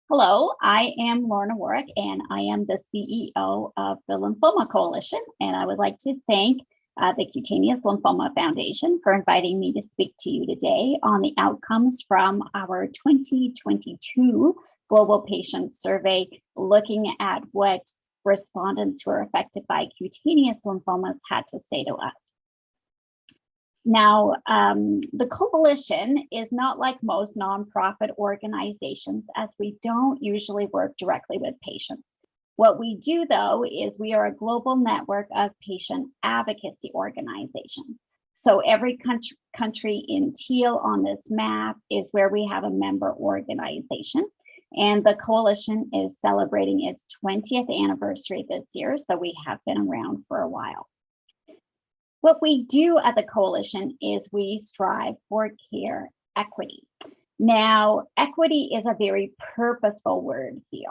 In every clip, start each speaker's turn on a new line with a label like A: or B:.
A: Hello, I am Lorna Warwick, and I am the CEO of the Lymphoma Coalition. And I would like to thank the Cutaneous Lymphoma Foundation for inviting me to speak to you today on the outcomes from our 2022 Global Patient Survey, looking at what respondents who are affected by cutaneous lymphomas had to say to us. Now, the coalition is not like most nonprofit organizations, as we don't usually work directly with patients. What we do, though, is we are a global network of patient advocacy organizations. So every country in teal on this map is where we have a member organization. And the coalition is celebrating its 20th anniversary this year, so we have been around for a while. What we do at the coalition is we strive for care equity. Now, equity is a very purposeful word here.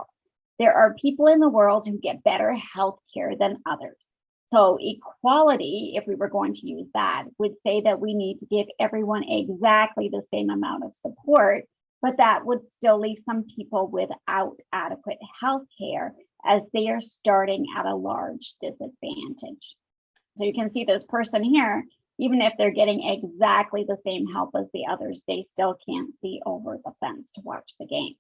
A: There are people in the world who get better health care than others. So equality, if we were going to use that, would say that we need to give everyone exactly the same amount of support, but that would still leave some people without adequate health care as they are starting at a large disadvantage. So you can see this person here, even if they're getting exactly the same help as the others, they still can't see over the fence to watch the game.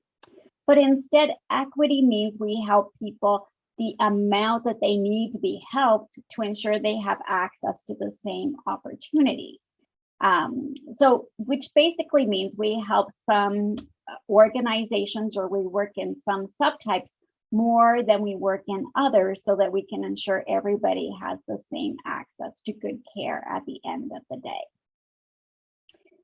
A: But instead, equity means we help people the amount that they need to be helped to ensure they have access to the same opportunities. Which basically means we help some organizations, or we work in some subtypes more than we work in others, so that we can ensure everybody has the same access to good care at the end of the day.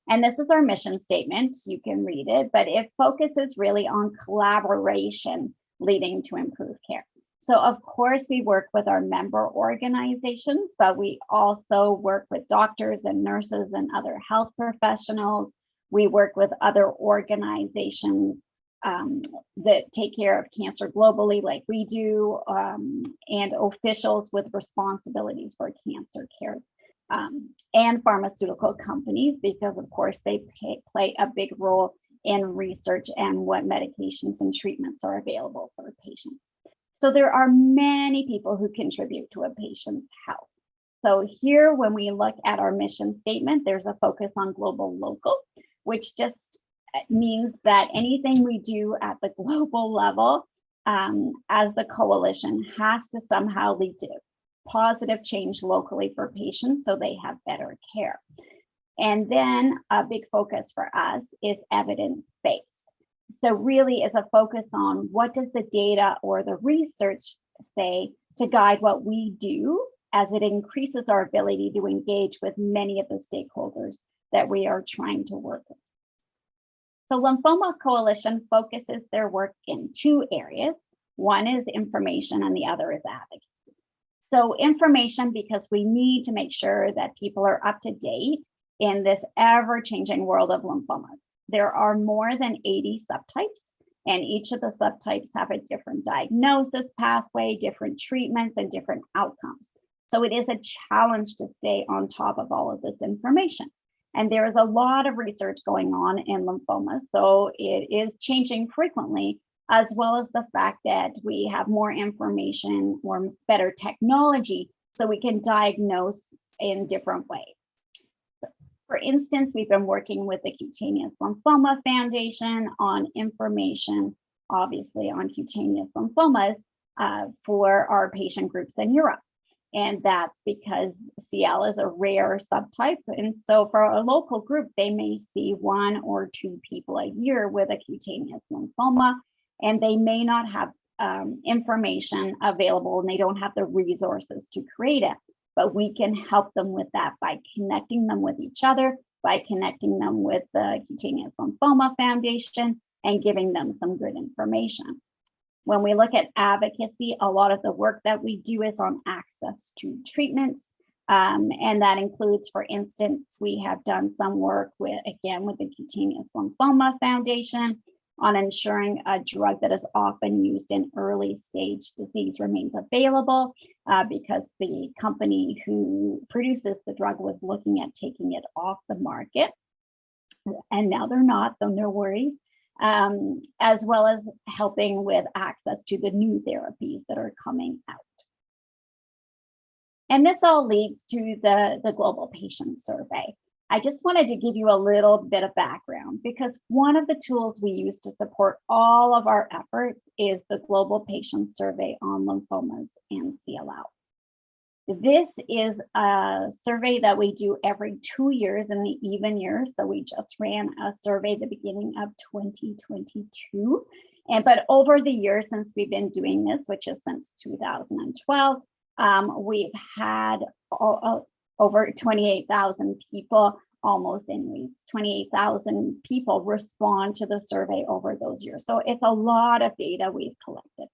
A: And this is our mission statement. You can read it, but it focuses really on collaboration leading to improved care. So of course, we work with our member organizations, but we also work with doctors and nurses and other health professionals. We work with other organizations that take care of cancer globally, like we do, and officials with responsibilities for cancer care, and pharmaceutical companies, because of course they play a big role in research and what medications and treatments are available for patients. So there are many people who contribute to a patient's health. So here, when we look at our mission statement, there's a focus on global local, which just means that anything we do at the global level as the coalition has to somehow lead to positive change locally for patients so they have better care. And then a big focus for us is evidence-based. So really is a focus on what does the data or the research say to guide what we do, as it increases our ability to engage with many of the stakeholders that we are trying to work with. So Lymphoma Coalition focuses their work in two areas. One is information and the other is advocacy. So information, because we need to make sure that people are up to date in this ever-changing world of lymphomas. There are more than 80 subtypes, and each of the subtypes have a different diagnosis pathway, different treatments, and different outcomes. So it is a challenge to stay on top of all of this information. And there is a lot of research going on in lymphoma, so it is changing frequently, as well as the fact that we have more information or better technology so we can diagnose in different ways. For instance, we've been working with the Cutaneous Lymphoma Foundation on information, obviously on cutaneous lymphomas for our patient groups in Europe. And that's because CL is a rare subtype. And so for a local group, they may see 1 or 2 people a year with a cutaneous lymphoma, and they may not have information available, and they don't have the resources to create it. But we can help them with that by connecting them with each other, by connecting them with the Cutaneous Lymphoma Foundation, and giving them some good information. When we look at advocacy, a lot of the work that we do is on access to treatments. And that includes, for instance, we have done some work with the Cutaneous Lymphoma Foundation on ensuring a drug that is often used in early stage disease remains available, because the company who produces the drug was looking at taking it off the market. And now they're not, so no worries. as well as helping with access to the new therapies that are coming out. And this all leads to the Global Patient Survey. I just wanted to give you a little bit of background because one of the tools we use to support all of our efforts is the Global Patient Survey on Lymphomas and CLL. This is a survey that we do every 2 years in the even years. So we just ran a survey at the beginning of 2022. But over the years since we've been doing this, which is since 2012, we've had over 28,000 people, almost anyways, 28,000 people respond to the survey over those years. So it's a lot of data we've collected.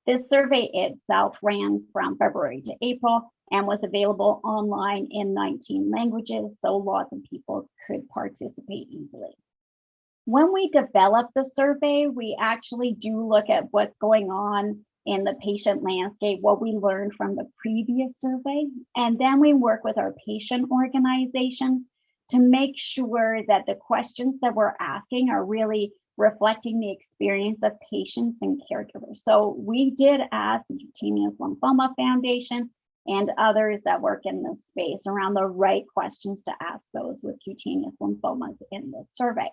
A: This survey itself ran from February to April and was available online in 19 languages, so lots of people could participate easily. When we develop the survey, we actually do look at what's going on in the patient landscape, what we learned from the previous survey, and then we work with our patient organizations to make sure that the questions that we're asking are really reflecting the experience of patients and caregivers. So we did ask the Cutaneous Lymphoma Foundation and others that work in this space around the right questions to ask those with cutaneous lymphomas in this survey.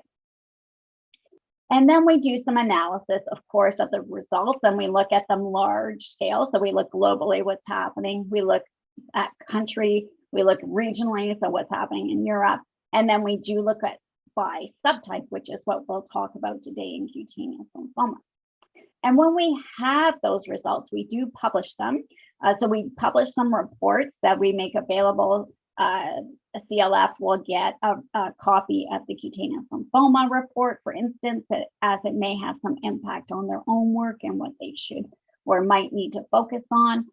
A: And then we do some analysis, of course, of the results, and we look at them large scale. So we look globally what's happening. We look at country, we look regionally, so what's happening in Europe. And then we do look at by subtype, which is what we'll talk about today in cutaneous lymphoma. And when we have those results, we do publish them. So we publish some reports that we make available. A CLF will get a copy of the cutaneous lymphoma report, for instance, as it may have some impact on their own work and what they should or might need to focus on.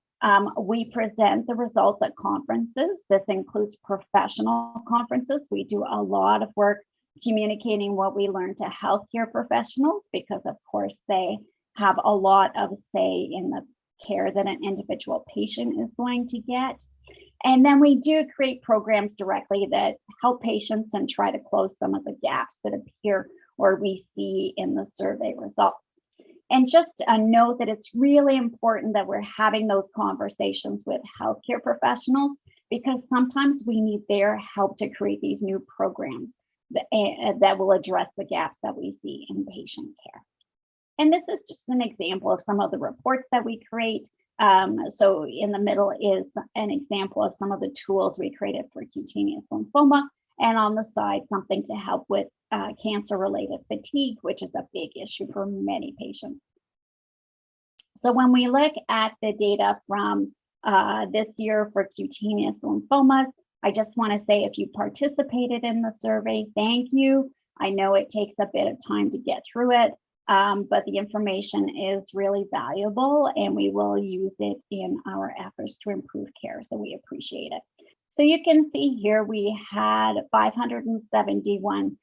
A: We present the results at conferences. This includes professional conferences. We do a lot of work communicating what we learn to healthcare professionals because, of course, they have a lot of say in the care that an individual patient is going to get. And then we do create programs directly that help patients and try to close some of the gaps that appear or we see in the survey results. And just a note that it's really important that we're having those conversations with healthcare professionals because sometimes we need their help to create these new programs that will address the gaps that we see in patient care. And this is just an example of some of the reports that we create. So in the middle is an example of some of the tools we created for cutaneous lymphoma, and on the side, something to help with cancer-related fatigue, which is a big issue for many patients. So when we look at the data from this year for cutaneous lymphomas, I just want to say if you participated in the survey, thank you. I know it takes a bit of time to get through it. But the information is really valuable and we will use it in our efforts to improve care. So we appreciate it. So you can see here we had 571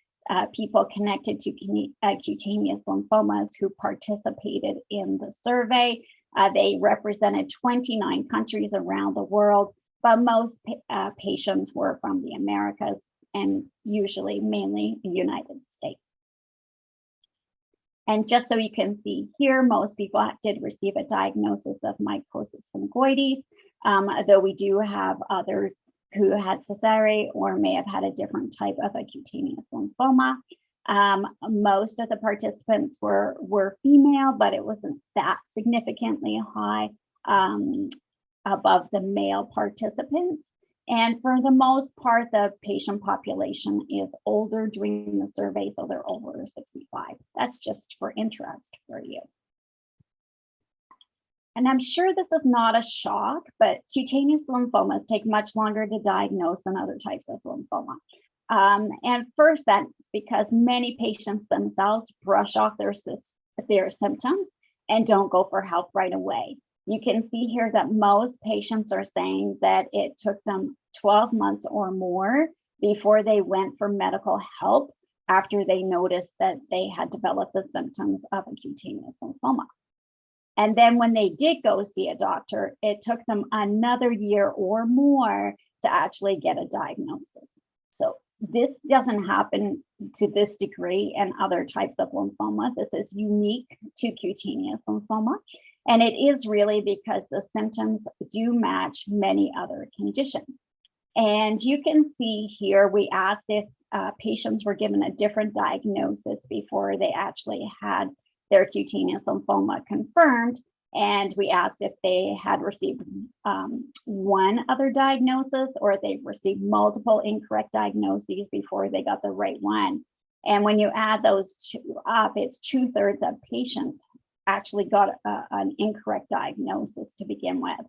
A: people connected to cutaneous lymphomas who participated in the survey. They represented 29 countries around the world, but most patients were from the Americas and usually mainly the United States. And just so you can see here, most people did receive a diagnosis of mycosis fungoides, though we do have others who had Sézary or may have had a different type of a cutaneous lymphoma. Most of the participants were female, but it wasn't that significantly high above the male participants. And for the most part, the patient population is older doing the survey, so they're over 65. That's just for interest for you. And I'm sure this is not a shock, but cutaneous lymphomas take much longer to diagnose than other types of lymphoma. And first, that's because many patients themselves brush off their symptoms and don't go for help right away. You can see here that most patients are saying that it took them 12 months or more before they went for medical help after they noticed that they had developed the symptoms of a cutaneous lymphoma. And then when they did go see a doctor, it took them another year or more to actually get a diagnosis. So This doesn't happen to this degree in other types of lymphoma. This is unique to cutaneous lymphoma. And it is really because the symptoms do match many other conditions. And you can see here, we asked if patients were given a different diagnosis before they actually had their cutaneous lymphoma confirmed. And we asked if they had received one other diagnosis or if they received multiple incorrect diagnoses before they got the right one. And when you add those two up, it's 2/3 of patients actually got an incorrect diagnosis to begin with.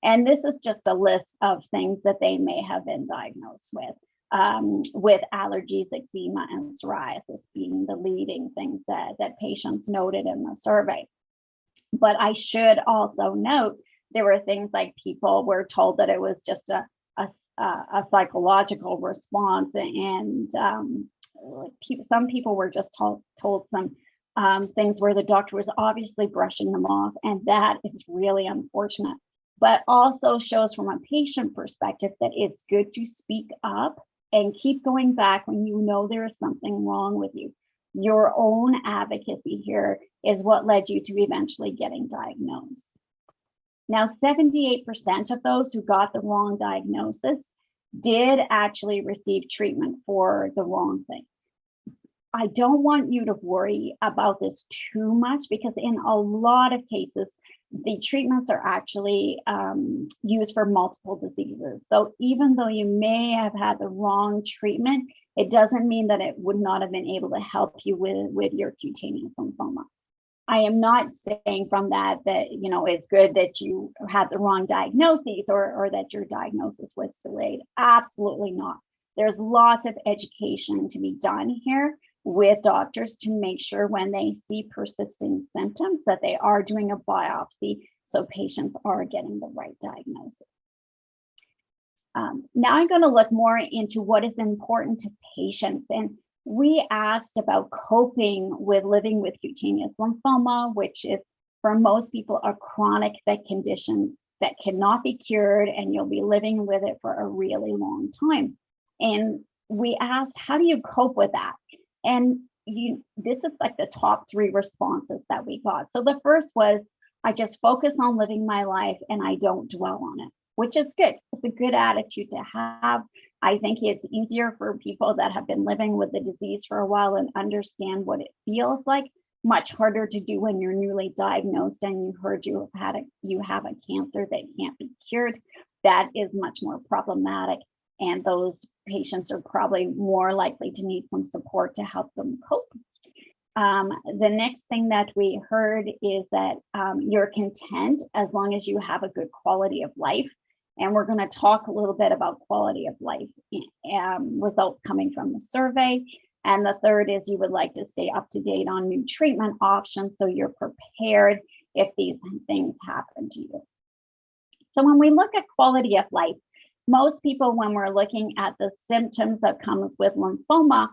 A: And this is just a list of things that they may have been diagnosed with allergies, eczema, and psoriasis being the leading things that patients noted in the survey. But I should also note there were things like people were told that it was just a psychological response, and some people were just told some things where the doctor was obviously brushing them off, and that is really unfortunate. But also shows from a patient perspective that it's good to speak up and keep going back when you know there is something wrong with you. Your own advocacy here is what led you to eventually getting diagnosed. Now, 78% of those who got the wrong diagnosis did actually receive treatment for the wrong thing. I don't want you to worry about this too much because in a lot of cases, the treatments are actually used for multiple diseases. So even though you may have had the wrong treatment, it doesn't mean that it would not have been able to help you with your cutaneous lymphoma. I am not saying from that it's good that you had the wrong diagnosis or that your diagnosis was delayed. Absolutely not. There's lots of education to be done here with doctors to make sure when they see persisting symptoms that they are doing a biopsy so patients are getting the right diagnosis. Now I'm going to look more into what is important to patients. And we asked about coping with living with cutaneous lymphoma, which is for most people a chronic condition that cannot be cured, and you'll be living with it for a really long time. And we asked, how do you cope with that? And this is like the top 3 responses that we got. So the first was, I just focus on living my life and I don't dwell on it, which is good. It's a good attitude to have. I think it's easier for people that have been living with the disease for a while and understand what it feels like. Much harder to do when you're newly diagnosed and you heard you have a cancer that can't be cured. That is much more problematic. And those patients are probably more likely to need some support to help them cope. The next thing that we heard is that you're content as long as you have a good quality of life. And we're going to talk a little bit about quality of life results coming from the survey. And the third is you would like to stay up to date on new treatment options so you're prepared if these things happen to you. So when we look at quality of life, most people, when we're looking at the symptoms that comes with lymphoma,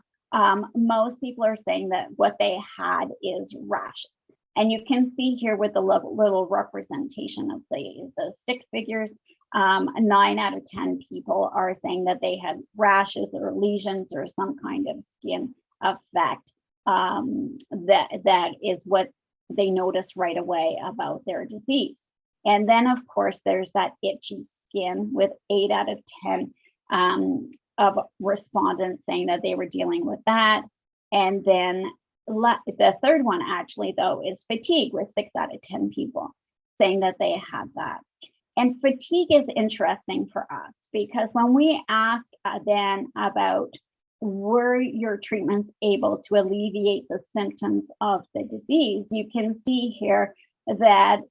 A: most people are saying that what they had is rashes. And you can see here with the little representation of the stick figures, 9 out of 10 people are saying that they had rashes or lesions or some kind of skin effect. That is what they notice right away about their disease. And then, of course, there's that itchy skin with 8 out of 10 of respondents saying that they were dealing with that. And then the third one, actually, though, is fatigue with 6 out of 10 people saying that they had that. And fatigue is interesting for us because when we ask then about were your treatments able to alleviate the symptoms of the disease, you can see here that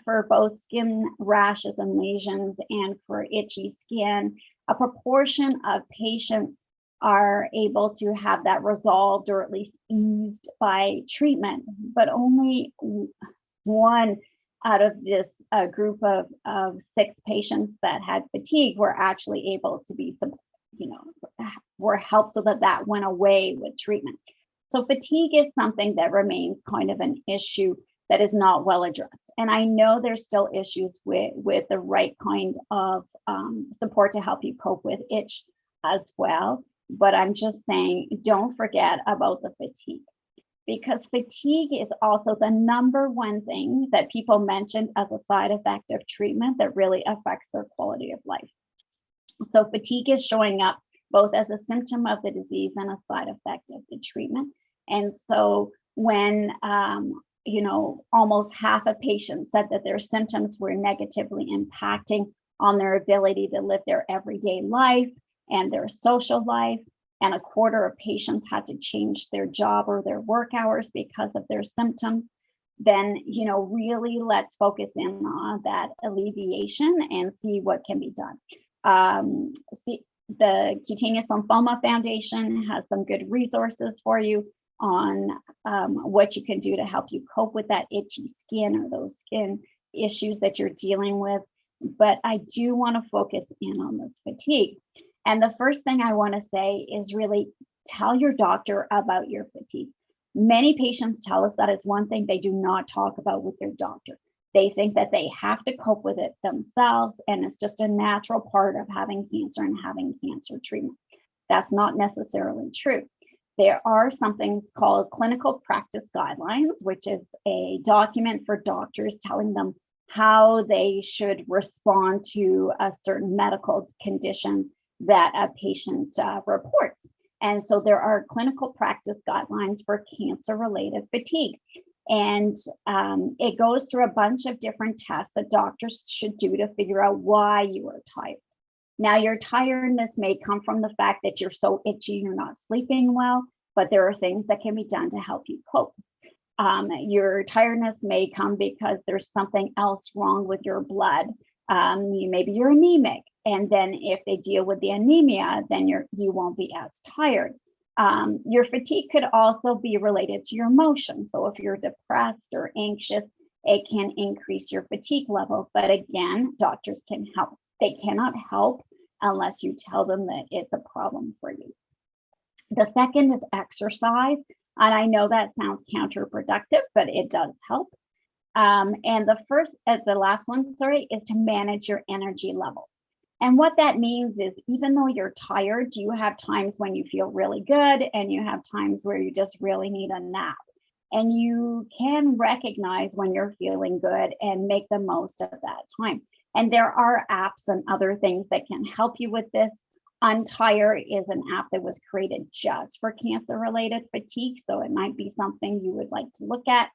A: for both skin rashes and lesions and for itchy skin, a proportion of patients are able to have that resolved or at least eased by treatment, but only 1 out of this group of 6 patients that had fatigue were actually able to be, were helped so that went away with treatment. So fatigue is something that remains kind of an issue that is not well addressed. And I know there's still issues with the right kind of support to help you cope with itch as well. but I'm just saying, don't forget about the fatigue, because fatigue is also the number one thing that people mentioned as a side effect of treatment that really affects their quality of life. So fatigue is showing up both as a symptom of the disease and a side effect of the treatment. And so when almost half of patients said that their symptoms were negatively impacting on their ability to live their everyday life and their social life, and a quarter of patients had to change their job or their work hours because of their symptoms, then really let's focus in on that alleviation and see what can be done. The Cutaneous Lymphoma Foundation has some good resources for you on what you can do to help you cope with that itchy skin or those skin issues that you're dealing with. But I do want to focus in on this fatigue. And the first thing I want to say is really tell your doctor about your fatigue. Many patients tell us that it's one thing they do not talk about with their doctor. They think that they have to cope with it themselves, and it's just a natural part of having cancer and having cancer treatment. That's not necessarily true. There are something called clinical practice guidelines, which is a document for doctors telling them how they should respond to a certain medical condition that a patient reports. And so there are clinical practice guidelines for cancer-related fatigue. And it goes through a bunch of different tests that doctors should do to figure out why you are tired. Now, your tiredness may come from the fact that you're so itchy, you're not sleeping well, but there are things that can be done to help you cope. Your tiredness may come because there's something else wrong with your blood. Maybe you're anemic, and then if they deal with the anemia, then you won't be as tired. Your fatigue could also be related to your emotions. So if you're depressed or anxious, it can increase your fatigue level. But again, doctors can help. They cannot help unless you tell them that it's a problem for you. The second is exercise. And I know that sounds counterproductive, but it does help. And the last one, is to manage your energy level. And what that means is, even though you're tired, you have times when you feel really good and you have times where you just really need a nap. And you can recognize when you're feeling good and make the most of that time. And there are apps and other things that can help you with this. Untire is an app that was created just for cancer-related fatigue, so it might be something you would like to look at.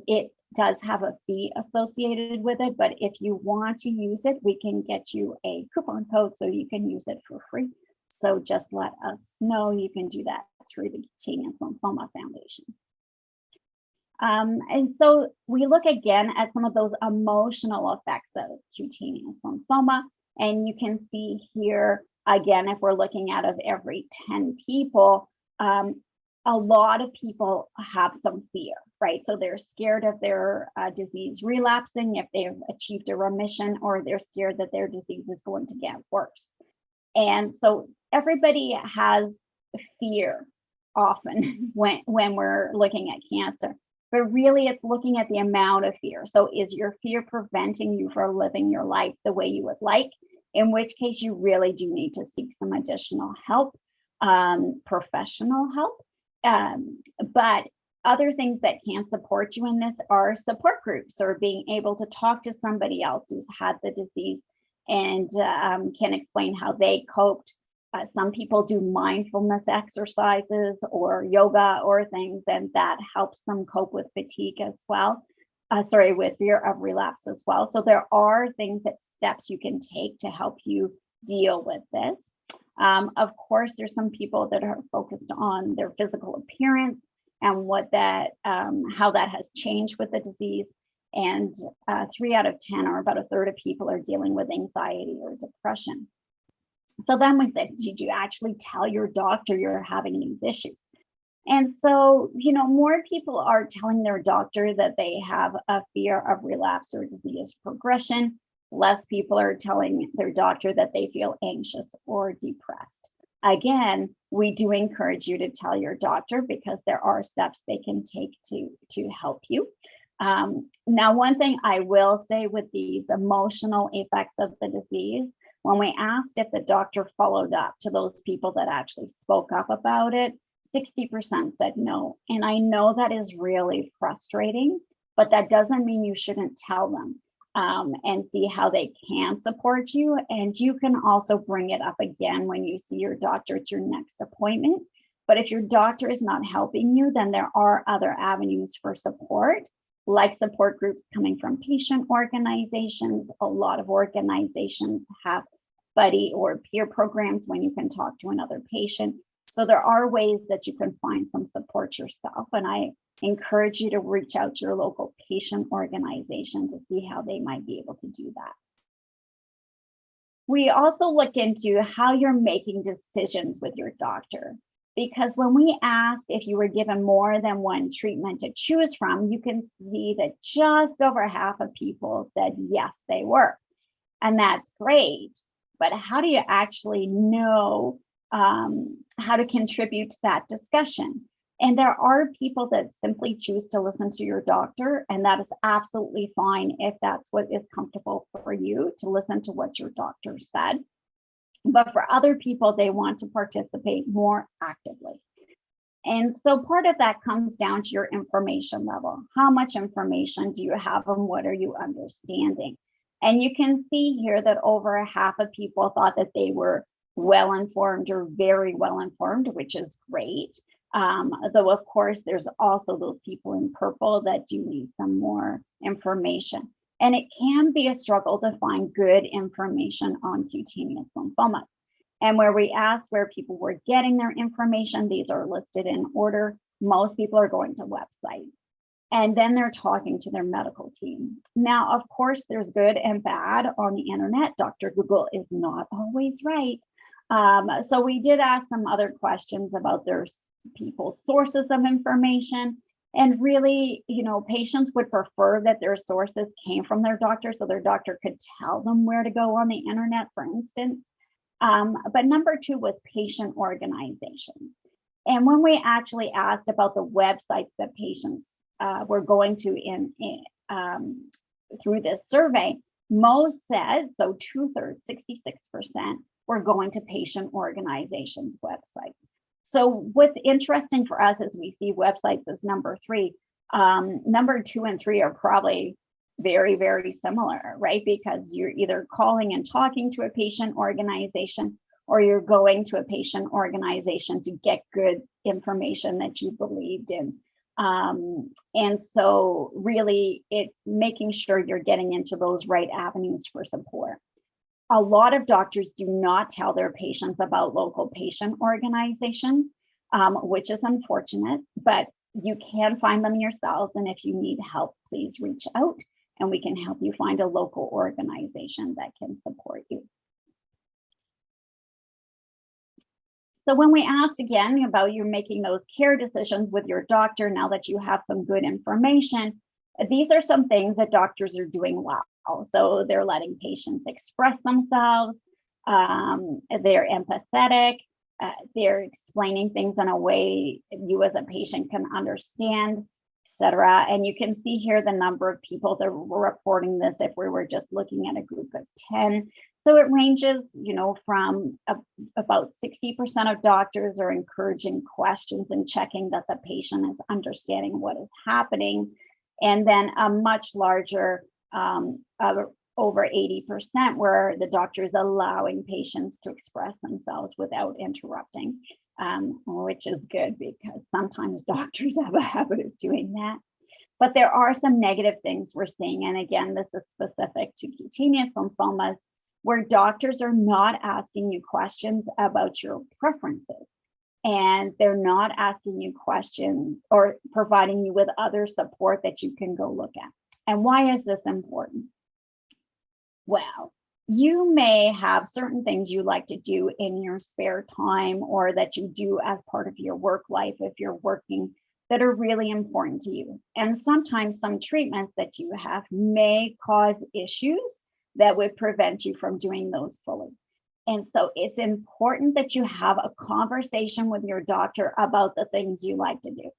A: It does have a fee associated with it, but if you want to use it, we can get you a coupon code so you can use it for free. So just let us know. You can do that through the Cutaneous Lymphoma Foundation. And so we look again at some of those emotional effects of cutaneous lymphoma, and you can see here, again, if we're looking out of every 10 people, a lot of people have some fear, right? So they're scared of their disease relapsing if they've achieved a remission, or they're scared that their disease is going to get worse. And so everybody has fear often when we're looking at cancer, but really it's looking at the amount of fear. So is your fear preventing you from living your life the way you would like? In which case you really do need to seek some additional help, professional help. But other things that can support you in this are support groups, or being able to talk to somebody else who's had the disease and can explain how they coped. Some people do mindfulness exercises or yoga or things, and that helps them cope with fatigue as well. With fear of relapse as well. So there are steps you can take to help you deal with this. Of course, there's some people that are focused on their physical appearance and how that has changed with the disease. And 3 out of 10, or about a third of people, are dealing with anxiety or depression. So then we said, did you actually tell your doctor you're having these issues? And so, more people are telling their doctor that they have a fear of relapse or disease progression. Less people are telling their doctor that they feel anxious or depressed. Again, we do encourage you to tell your doctor, because there are steps they can take to help you. Now, one thing I will say with these emotional effects of the disease, When we asked if the doctor followed up to those people that actually spoke up about it, 60% said no. And I know that is really frustrating, but that doesn't mean you shouldn't tell them and see how they can support you. And you can also bring it up again when you see your doctor at your next appointment. But if your doctor is not helping you, then there are other avenues for support, like support groups coming from patient organizations. A lot of organizations have buddy or peer programs when you can talk to another patient. So there are ways that you can find some support yourself. And I encourage you to reach out to your local patient organization to see how they might be able to do that. We also looked into how you're making decisions with your doctor, because when we asked if you were given more than one treatment to choose from, you can see that just over half of people said yes, they were. And that's great. But how do you actually know how to contribute to that discussion? And there are people that simply choose to listen to your doctor, and that is absolutely fine if that's what is comfortable for you, to listen to what your doctor said. But for other people, they want to participate more actively. And so part of that comes down to your information level. How much information do you have and what are you understanding? And you can see here that over half of people thought that they were well-informed or very well-informed, which is great. Though, of course, there's also those people in purple that do need some more information. And it can be a struggle to find good information on cutaneous lymphoma. And where we asked where people were getting their information, these are listed in order. Most people are going to websites. And then they're talking to their medical team. Now, of course, there's good and bad on the internet. Dr. Google is not always right. So we did ask some other questions about their people's sources of information. And really, you know, patients would prefer that their sources came from their doctor so their doctor could tell them where to go on the internet, for instance. But number two was patient organization. And when we actually asked about the websites that patients were going to through this survey, most said, so 2/3, 66%, were going to patient organizations' websites. So what's interesting for us is we see websites as number three. Number 2 and 3 are probably very, very similar, right? Because you're either calling and talking to a patient organization or you're going to a patient organization to get good information that you believed in. And so really it's making sure you're getting into those right avenues for support. A lot of doctors do not tell their patients about local patient organizations, which is unfortunate, but you can find them yourself. And if you need help, please reach out and we can help you find a local organization that can support you. So when we asked again about you making those care decisions with your doctor, now that you have some good information, these are some things that doctors are doing well. So they're letting patients express themselves, they're empathetic, they're explaining things in a way you as a patient can understand, etc. And you can see here the number of people that were reporting this if we were just looking at a group of 10. So it ranges, you know, from about 60% of doctors are encouraging questions and checking that the patient is understanding what is happening. And then a much larger, over 80%, where the doctor is allowing patients to express themselves without interrupting, which is good because sometimes doctors have a habit of doing that. But there are some negative things we're seeing. And again, this is specific to cutaneous lymphomas, where doctors are not asking you questions about your preferences. And they're not asking you questions or providing you with other support that you can go look at. And why is this important? Well, you may have certain things you like to do in your spare time or that you do as part of your work life if you're working that are really important to you. And sometimes some treatments that you have may cause issues that would prevent you from doing those fully. And so it's important that you have a conversation with your doctor about the things you like to do.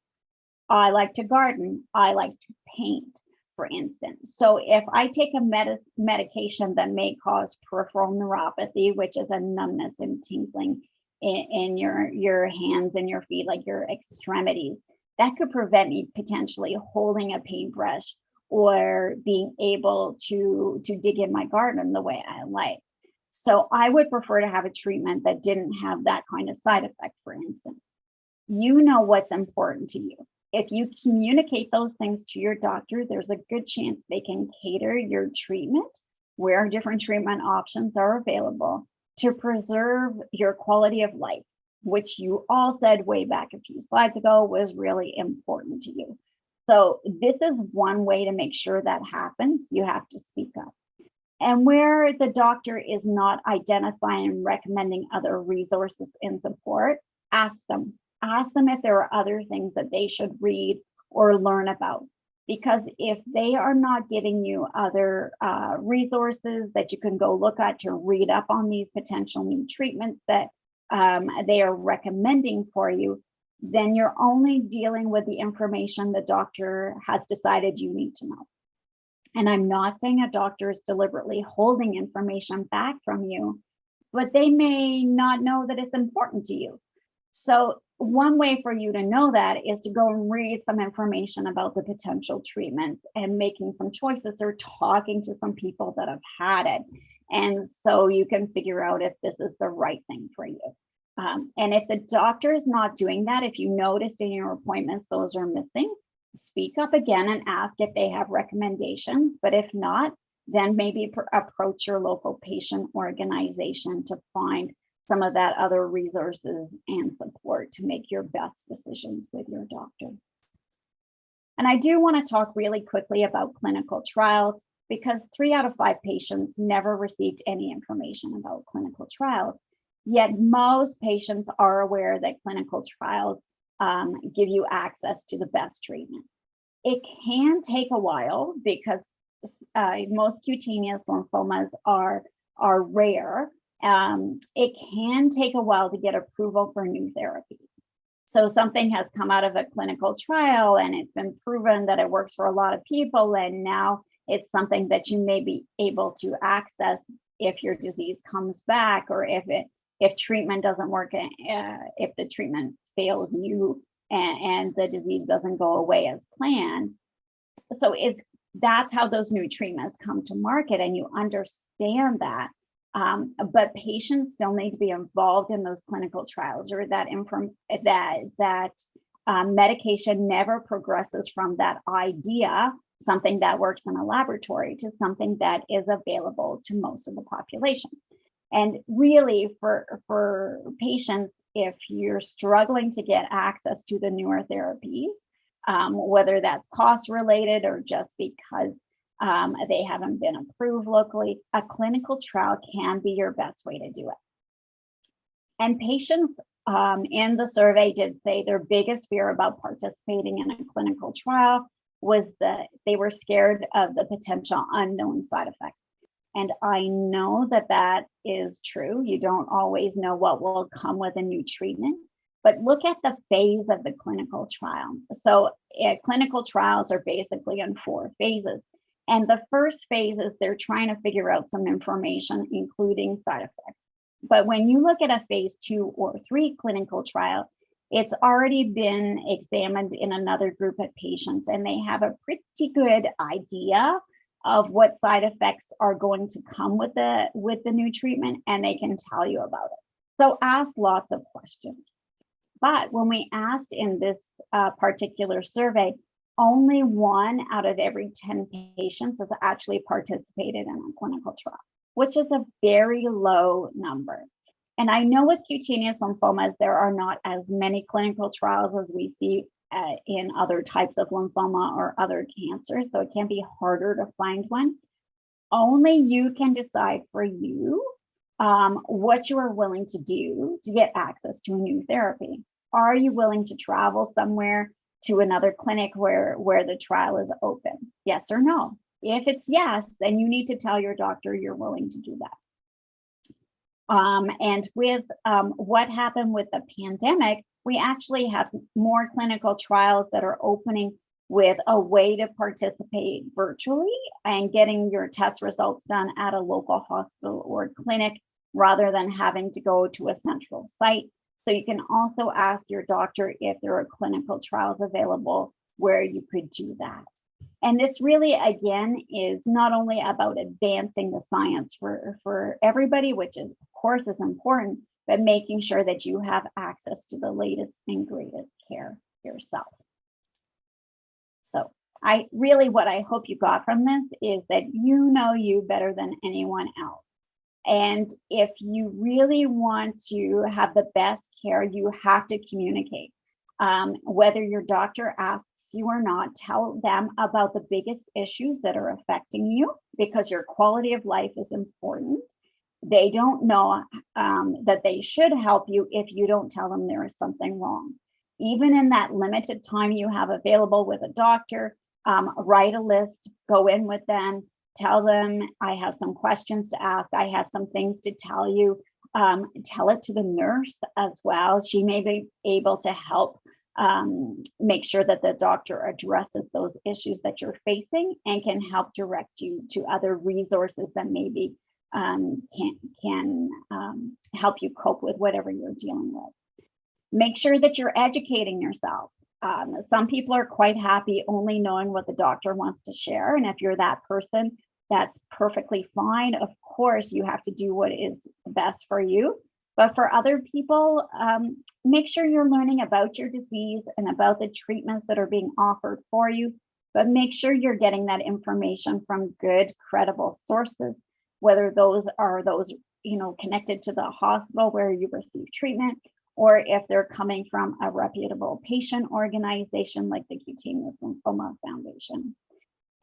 A: I like to garden. I like to paint. for instance. So if I take a medication that may cause peripheral neuropathy, which is a numbness and tingling in your hands and your feet, like your extremities, that could prevent me potentially holding a paintbrush or being able to dig in my garden the way I like. So I would prefer to have a treatment that didn't have that kind of side effect, for instance. You know what's important to you. If you communicate those things to your doctor, there's a good chance they can cater your treatment where different treatment options are available to preserve your quality of life, which you all said way back a few slides ago was really important to you. So this is one way to make sure that happens. You have to speak up. And where the doctor is not identifying and recommending other resources and support, ask them. Ask them if there are other things that they should read or learn about. Because if they are not giving you other resources that you can go look at to read up on these potential new treatments that they are recommending for you, then you're only dealing with the information the doctor has decided you need to know. And I'm not saying a doctor is deliberately holding information back from you, but they may not know that it's important to you. So one way for you to know that is to go and read some information about the potential treatment and making some choices or talking to some people that have had it. And so you can figure out if this is the right thing for you. And if the doctor is not doing that, if you noticed in your appointments those are missing, speak up again and ask if they have recommendations. But if not, then maybe approach your local patient organization to find some of that other resources and support to make your best decisions with your doctor. And I do want to talk really quickly about clinical trials, because 3 out of 5 patients never received any information about clinical trials. Yet most patients are aware that clinical trials give you access to the best treatment. It can take a while because most cutaneous lymphomas are rare. It can take a while to get approval for new therapies. So something has come out of a clinical trial and it's been proven that it works for a lot of people, and now it's something that you may be able to access if your disease comes back, or if treatment doesn't work, if the treatment fails you and the disease doesn't go away as planned. So that's how those new treatments come to market, and you understand that. But patients still need to be involved in those clinical trials, or that medication never progresses from that idea, something that works in a laboratory, to something that is available to most of the population. And really, for patients, if you're struggling to get access to the newer therapies, whether that's cost related or just because they haven't been approved locally, a clinical trial can be your best way to do it. And patients in the survey did say their biggest fear about participating in a clinical trial was that they were scared of the potential unknown side effects. And I know that that is true. You don't always know what will come with a new treatment, but look at the phase of the clinical trial. So clinical trials are basically in 4 phases. And the first phase is they're trying to figure out some information, including side effects. But when you look at a phase 2 or 3 clinical trial, it's already been examined in another group of patients, and they have a pretty good idea of what side effects are going to come with the new treatment, and they can tell you about it. So ask lots of questions. But when we asked in this particular survey, only 1 out of every 10 patients has actually participated in a clinical trial, which is a very low number. And I know with cutaneous lymphomas, there are not as many clinical trials as we see in other types of lymphoma or other cancers, so it can be harder to find one. Only you can decide for you what you are willing to do to get access to a new therapy. Are you willing to travel somewhere to another clinic where the trial is open? Yes or no? If it's yes, then you need to tell your doctor you're willing to do that. And with what happened with the pandemic, we actually have more clinical trials that are opening with a way to participate virtually and getting your test results done at a local hospital or clinic rather than having to go to a central site. So you can also ask your doctor if there are clinical trials available where you could do that. And this really, again, is not only about advancing the science for everybody, which of course is important, but making sure that you have access to the latest and greatest care yourself. So what I hope you got from this is that you know you better than anyone else. And if you really want to have the best care, you have to communicate. Whether your doctor asks you or not, tell them about the biggest issues that are affecting you, because your quality of life is important. They don't know that they should help you if you don't tell them there is something wrong. Even in that limited time you have available with a doctor, write a list, go in with them, tell them, I have some questions to ask, I have some things to tell you. Tell it to the nurse as well. She may be able to help make sure that the doctor addresses those issues that you're facing and can help direct you to other resources that maybe can help you cope with whatever you're dealing with. Make sure that you're educating yourself. Some people are quite happy only knowing what the doctor wants to share. And if you're that person, that's perfectly fine. Of course, you have to do what is best for you. But for other people, make sure you're learning about your disease and about the treatments that are being offered for you. But make sure you're getting that information from good, credible sources, whether those are connected to the hospital where you receive treatment, or if they're coming from a reputable patient organization like the Cutaneous Lymphoma Foundation.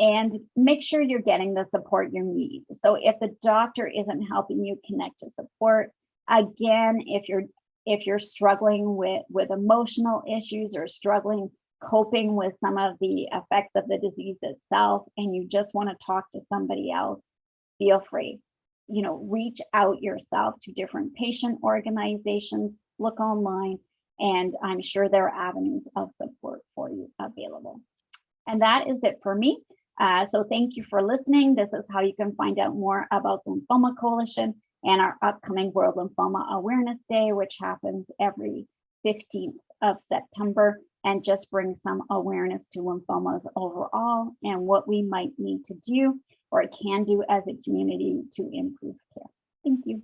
A: And make sure you're getting the support you need. So if the doctor isn't helping you connect to support, again, if you're struggling with emotional issues or struggling coping with some of the effects of the disease itself, and you just want to talk to somebody else, feel free. Reach out yourself to different patient organizations, look online, and I'm sure there are avenues of support for you available. And that is it for me. So thank you for listening. This is how you can find out more about the Lymphoma Coalition and our upcoming World Lymphoma Awareness Day, which happens every 15th of September, and just bring some awareness to lymphomas overall and what we might need to do or can do as a community to improve care. Thank you.